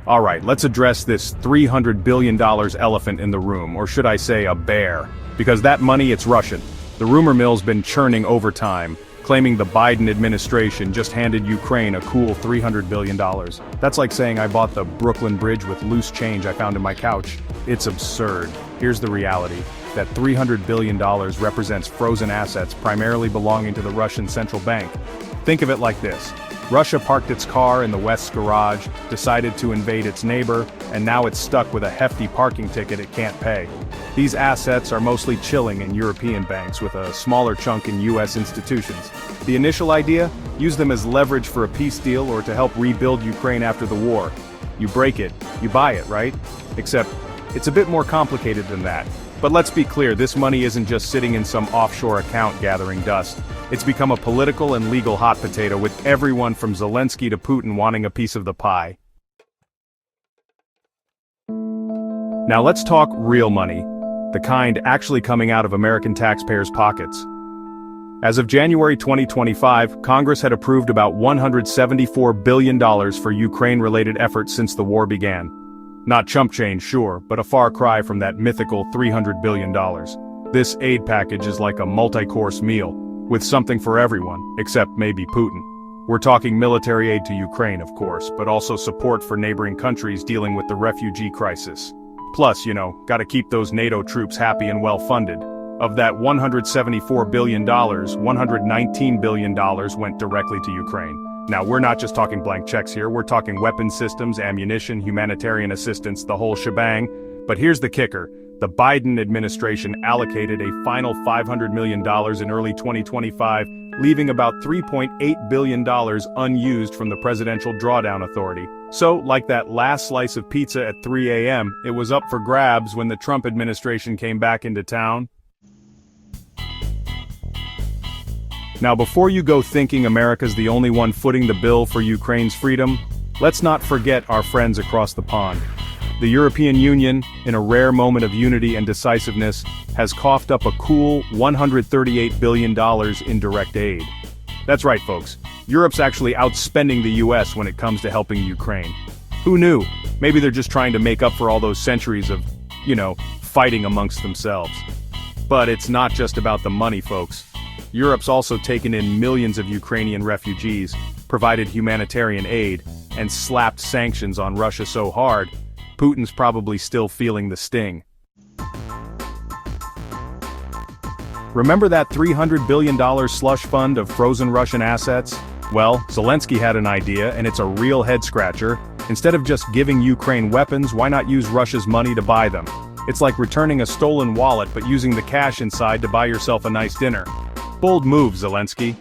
Alright, let's address this $300 billion elephant in the room, or should I say a bear. Because that money, it's Russian. The rumor mill's been churning over time, claiming the Biden administration just handed Ukraine a cool $300 billion. That's like saying I bought the Brooklyn Bridge with loose change I found in my couch. It's absurd. Here's the reality. That $300 billion represents frozen assets primarily belonging to the Russian central bank. Think of it like this. Russia parked its car in the West's garage, decided to invade its neighbor, and now it's stuck with a hefty parking ticket it can't pay. These assets are mostly chilling in European banks with a smaller chunk in US institutions. The initial idea? Use them as leverage for a peace deal or to help rebuild Ukraine after the war. You break it, you buy it, right? Except, it's a bit more complicated than that. But let's be clear, this money isn't just sitting in some offshore account gathering dust. It's become a political and legal hot potato with everyone from Zelensky to Putin wanting a piece of the pie. Now let's talk real money, the kind actually coming out of American taxpayers' pockets. As of January 2025, Congress had approved about $174 billion for Ukraine-related efforts since the war began. Not chump change, sure, but a far cry from that mythical $300 billion. This aid package is like a multi-course meal, with something for everyone, except maybe Putin. We're talking military aid to Ukraine, of course, but also support for neighboring countries dealing with the refugee crisis. Plus, gotta keep those NATO troops happy and well-funded. Of that $174 billion, $119 billion went directly to Ukraine. Now, we're not just talking blank checks here, we're talking weapon systems, ammunition, humanitarian assistance, the whole shebang. But here's the kicker. The Biden administration allocated a final $500 million in early 2025, leaving about $3.8 billion unused from the Presidential Drawdown Authority. So, like that last slice of pizza at 3 a.m., it was up for grabs when the Trump administration came back into town. Now, before you go thinking America's the only one footing the bill for Ukraine's freedom, let's not forget our friends across the pond. The European Union, in a rare moment of unity and decisiveness, has coughed up a cool $138 billion in direct aid. That's right, folks. Europe's actually outspending the US when it comes to helping Ukraine. Who knew? Maybe they're just trying to make up for all those centuries of, fighting amongst themselves. But it's not just about the money, folks. Europe's also taken in millions of Ukrainian refugees, provided humanitarian aid, and slapped sanctions on Russia so hard, Putin's probably still feeling the sting. Remember that $300 billion slush fund of frozen Russian assets? Well, Zelensky had an idea, and it's a real head-scratcher. Instead of just giving Ukraine weapons, why not use Russia's money to buy them? It's like returning a stolen wallet but using the cash inside to buy yourself a nice dinner. Bold move, Zelensky.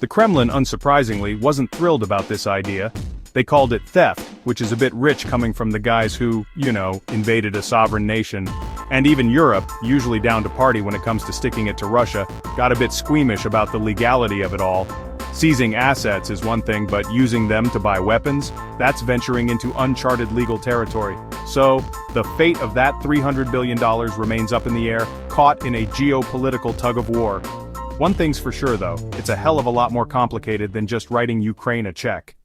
The Kremlin, unsurprisingly, wasn't thrilled about this idea. They called it theft, which is a bit rich coming from the guys who, invaded a sovereign nation. And even Europe, usually down to party when it comes to sticking it to Russia, got a bit squeamish about the legality of it all. Seizing assets is one thing, but using them to buy weapons, that's venturing into uncharted legal territory. So, the fate of that $300 billion remains up in the air, caught in a geopolitical tug-of-war. One thing's for sure though, it's a hell of a lot more complicated than just writing Ukraine a check.